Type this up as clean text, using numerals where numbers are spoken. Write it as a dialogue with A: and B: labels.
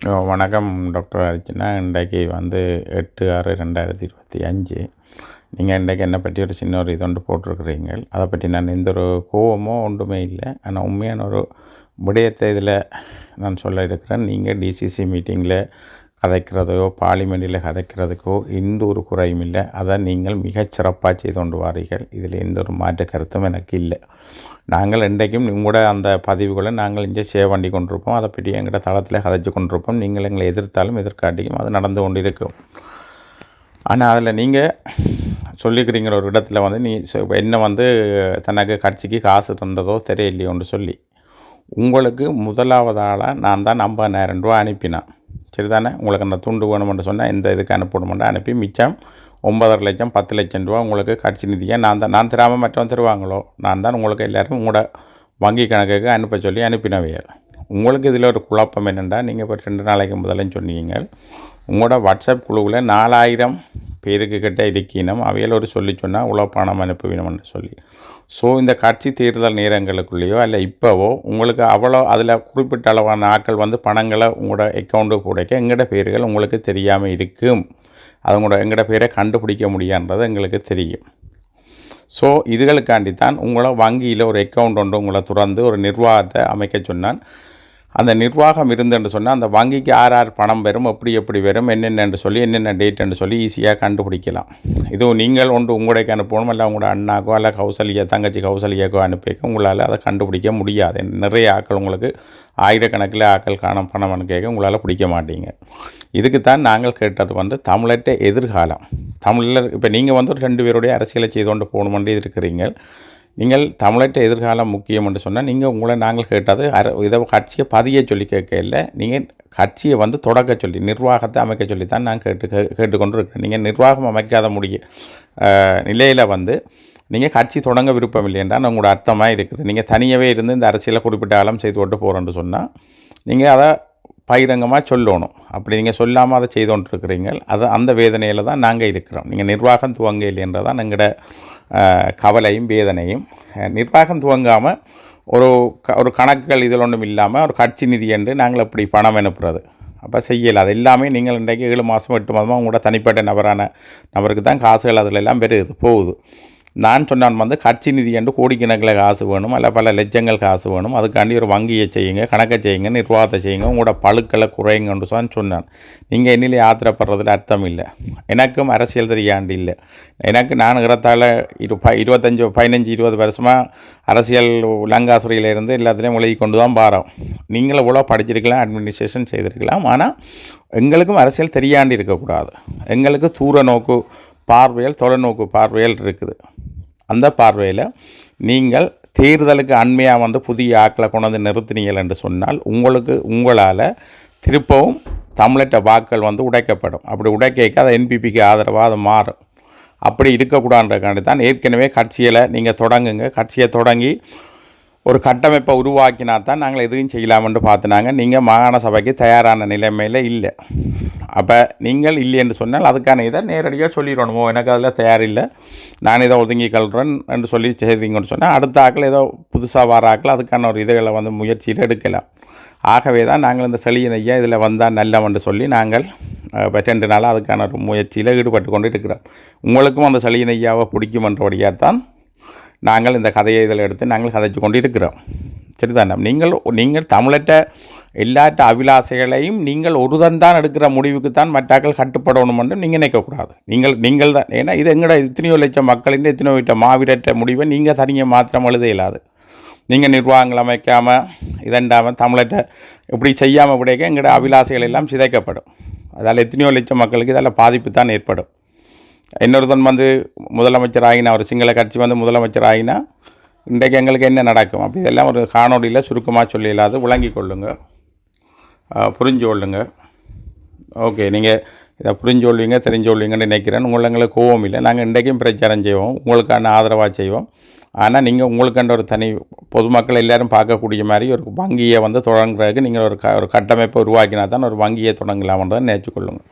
A: வணக்கம் டாக்டர் அர்ச்சனா. இன்றைக்கு 8/6/2025. நீங்கள் இன்றைக்கு என்னை பற்றி ஒரு சின்ன இது ஒன்று போட்டிருக்கிறீங்க. அதை பற்றி நான் எந்த ஒரு கோவமோ ஒன்றுமே இல்லை. ஆனால் உண்மையான ஒரு விடயத்தை இதில் நான் சொல்ல இருக்கிறேன். நீங்கள் டிசிசி மீட்டிங்கில் கதைக்கிறதோ பார்லிமெண்ட்டில் கதைக்கிறதுக்கோ எந்த ஒரு குறையும் இல்லை. அதை நீங்கள் மிகச்சிறப்பாக செய்து கொண்டு வாரீர்கள். இதில் எந்த ஒரு மாற்று கருத்தும் எனக்கு இல்லை. நாங்கள் இன்றைக்கும் உங்களோட அந்த பதிவுகளை நாங்கள் இங்கே சேவ் பண்ணி கொண்டிருப்போம். அதை பற்றி எங்களோட தளத்தில் கதைச்சு கொண்டிருப்போம். நீங்கள் எங்களை எதிர்த்தாலும் எதிர்காட்டியும் அது நடந்து கொண்டு இருக்கும். ஆனால் அதில் நீங்கள் சொல்லிக்கிறீங்க ஒரு இடத்துல நீ என்ன தனக்கு கட்சிக்கு காசு தந்ததோ தெரியலையோன்னு சொல்லி உங்களுக்கு முதலாவதால் நான் தான் 50,000 ரூபா அனுப்பினேன். சரிதானே? உங்களுக்கு அந்த துண்டு வேணுமென்று சொன்னால் இந்த இதுக்கு அனுப்பணுமென்று அனுப்பி மிச்சம் 9.5 லட்சம் 10 லட்சம் ரூபா உங்களுக்கு கட்சி நிதியை நான் தராமல் மற்றவன் தருவாங்களோ நான் தான் உங்களுக்கு எல்லோரும் உங்களோட வங்கி கணக்குக்கு அனுப்ப சொல்லி அனுப்பினவையல். உங்களுக்கு இதில் ஒரு குழப்பம் என்னென்னா, நீங்கள் இப்போ 2 நாளைக்கு முதல்ல சொன்னீங்க உங்களோட வாட்ஸ்அப் குழுவில் 4000 பேருக்கு கிட்ட இருக்கணும். அவையில் ஒரு சொல்லி சொன்னால் உழவு பணம் அனுப்புவினோம்னு சொல்லி. ஸோ இந்த கட்சி தேர்தல் நேரங்களுக்குள்ளேயோ இல்லை இப்போவோ உங்களுக்கு அவ்வளோ அதில் குறிப்பிட்ட அளவான ஆட்கள் பணங்களை உங்களோட அக்கௌண்ட்டு கூடைக்க எங்களோட பேர்கள் உங்களுக்கு தெரியாமல் இருக்கும். அது எங்களோட பேரை கண்டுபிடிக்க முடியான்றது எங்களுக்கு தெரியும். ஸோ இதுகளுக்காண்டி தான் உங்களை வங்கியில் ஒரு அக்கௌண்ட் ஒன்று உங்களை துறந்து ஒரு நிர்வாகத்தை அமைக்க சொன்னான். அந்த நிர்வாகம் இருந்துன்னு சொன்னால் அந்த வங்கிக்கு யார் பணம் வரும், எப்படி வரும், என்னென்னு சொல்லி என்னென்ன டேட்டுன்னு சொல்லி ஈஸியாக கண்டுபிடிக்கலாம். இதுவும் நீங்கள் உங்களுடைய அனுப்பணும், இல்லை உங்களோட அண்ணாக்கோ இல்லை தங்கச்சி கௌசல்யாக்கோ அனுப்பிக்க உங்களால் அதை கண்டுபிடிக்க முடியாது. நிறைய ஆக்கள் உங்களுக்கு ஆயிரக்கணக்கில் ஆக்கள் காணும் பணம்னு கேட்க உங்களால் பிடிக்க மாட்டீங்க. இதுக்கு தான் நாங்கள் கேட்டது தமிழற்ற எதிர்காலம். தமிழில் இப்போ நீங்கள் ஒரு 2 பேருடைய அரசியலை செய்து கொண்டு போகணுமென்று இருக்கிறீங்க. நீங்கள் தமிழற்ற எதிர்காலம் முக்கியம் என்று சொன்னால் நீங்கள் உங்களை நாங்கள் கேட்டது இதை கட்சியை பதிய சொல்லி கேட்க இல்லை. நீங்கள் கட்சியை தொடக்க சொல்லி நிர்வாகத்தை அமைக்க சொல்லி தான் நான் கேட்டுக்கொண்டு இருக்கிறேன். நீங்கள் நிர்வாகம் அமைக்காத நிலையில் நீங்கள் கட்சி தொடங்க விருப்பம் இல்லை என்றால் உங்களோட அர்த்தமாக இருக்குது. நீங்கள் தனியாகவே இருந்து இந்த அரசியலை குறிப்பிட்ட காலம் செய்து கொண்டு போகிறோன்னு சொன்னால் நீங்கள் அதை பகிரங்கமாக சொல்லணும். அப்படி நீங்கள் சொல்லாமல் அதை செய்து கொண்டிருக்கிறீங்க. அந்த வேதனையில் தான் நாங்கள் இருக்கிறோம். நீங்கள் நிர்வாகம் துவங்க இல்லைன்றதான் எங்களோட கவலையும் வேதனையும். நிர்வாகம் துவங்காமல் ஒரு கணக்குகள் இதில் ஒன்றும் இல்லாமல் ஒரு கட்சி நிதி என்று நாங்கள் எப்படி பணம் அனுப்புறது அப்போ செய்யலை. அது எல்லாமே நீங்கள் இன்றைக்கு 7 மாதம் 8 மாதமாக உங்களோட தனிப்பட்ட நபருக்கு தான் காசுகள் அதில் எல்லாம் போகுது. நான் சொன்னான் கட்சி நிதி என்று கோடிக்கணக்கில் காசு வேணும், அல்ல பல லட்சங்கள் காசு வேணும். அதுக்காண்டி ஒரு வங்கியை செய்யுங்க, கணக்கை செய்யுங்க, நிர்வாகத்தை செய்யுங்க, உங்களோட பழுக்களை குறைங்கன்னு சொன்னான். நீங்கள் என்னிலே ஆத்திரப்படுறதுல அர்த்தம் இல்லை. எனக்கும் அரசியல் தெரியாண்டு இல்லை. நான் இறத்தால் 15-20 வருஷமாக அரசியல் லங்காசிரியிலேருந்து எல்லாத்துலேயும் உலகி கொண்டு தான் பாரோம். நீங்களும் இவ்வளோ படிச்சிருக்கலாம், அட்மினிஸ்ட்ரேஷன் செய்திருக்கலாம். ஆனால் எங்களுக்கும் அரசியல் தெரியாண்டு இருக்கக்கூடாது. எங்களுக்கு தூர நோக்கு பார்வையில் தொலைநோக்கு பார்வையில் இருக்குது. அந்த பார்வையில் நீங்கள் தேர்தலுக்கு அண்மையாக புதிய ஆக்களை கொண்டு நிறுத்தினீர்கள் என்று சொன்னால் உங்களால் திருப்பவும் தமிழற்ற வாக்கள் உடைக்கப்படும். அப்படி உடைக்க அது என்பிபிக்கு ஆதரவாக அது மாறும். அப்படி இருக்கக்கூடாதுன்றக்காண்டி தான் ஏற்கனவே கட்சியில் நீங்கள் தொடங்குங்க. கட்சியை தொடங்கி ஒரு கட்டமைப்பை உருவாக்கினா தான் நாங்கள் எதுவும் செய்யலாமென்று பார்த்துனாங்க. நீங்கள் மாகாண சபைக்கு தயாரான நிலைமையில் இல்லை. அப்போ நீங்கள் இல்லை என்று சொன்னால் அதுக்கான இதை நேரடியாக சொல்லிடணுமோ, எனக்கு அதில் தயாரில்லை, நான் இதை ஒதுங்கி கல்றேன் என்று சொல்லி செய்தீங்கன்னு சொன்னால் அடுத்த ஆக்கள் ஏதோ புதுசாக வர ஆக்கள் அதுக்கான ஒரு இதுகளை முயற்சியில் எடுக்கலாம். ஆகவே தான் நாங்கள் இந்த செழியன் ஐயா இதில் வந்தால் நல்லவென்று சொல்லி நாங்கள் 2 நாளாக அதுக்கான ஒரு முயற்சியில் ஈடுபட்டு கொண்டு இருக்கிறோம். உங்களுக்கும் அந்த செழியன் ஐயாவை பிடிக்குமென்றபடியாக தான் நாங்கள் இந்த கதையை இதில் எடுத்து நாங்கள் கதைச்சு கொண்டு இருக்கிறோம். சரிதானே? நீங்கள் தமிழற்ற எல்லாற்ற அபிலாசைகளையும் நீங்கள் ஒருதன் தான் எடுக்கிற முடிவுக்கு தான் மற்றாக்கள் கட்டுப்படணும் என்று நீங்கள் நினைக்கக்கூடாது. நீங்கள் தான், ஏன்னா இது எங்களோட எத்தனையோ லட்சம் மக்களின் எத்தனையோ விட்ட மாவீரற்ற முடிவை நீங்கள் தனியாக மாத்திரம் எழுத இயலாது. நீங்கள் நிர்வாகங்கள் அமைக்காமல் இதண்டாமல் தமிழற்ற இப்படி செய்யாமல் விடைக்க எங்களோட அபிலாசைகள் எல்லாம் சிதைக்கப்படும். அதால் எத்தனையோ லட்சம் மக்களுக்கு இதில் பாதிப்பு தான் ஏற்படும். இன்னொருத்தன் முதலமைச்சர் ஆகினா, ஒரு சிங்கள கட்சி முதலமைச்சர் ஆகினா இன்றைக்கு எங்களுக்கு என்ன நடக்கும்? அப்படி இதெல்லாம் ஒரு காணொலியில் சுருக்கமாக சொல்லி இல்லாது விளங்கி கொள்ளுங்க, புரிஞ்சு கொள்ளுங்க. ஓகே, நீங்கள் இதை புரிஞ்சு கொள்வீங்க, தெரிஞ்சு கொள்வீங்கன்னு நினைக்கிறேன். எங்களுக்கு கோவம் இல்லை. நாங்கள் இன்றைக்கும் பிரச்சாரம் செய்வோம், உங்களுக்கான ஆதரவாக செய்வோம். ஆனால் நீங்கள் உங்களுக்கான ஒரு தனி பொதுமக்கள் எல்லோரும் பார்க்கக்கூடிய மாதிரி ஒரு வங்கியை தொடங்குறதுக்கு நீங்கள் ஒரு கட்டமைப்பை உருவாக்கினா தான் ஒரு வங்கியை தொடங்கலாம்ன்றதை நினைச்சு கொள்ளுங்கள்.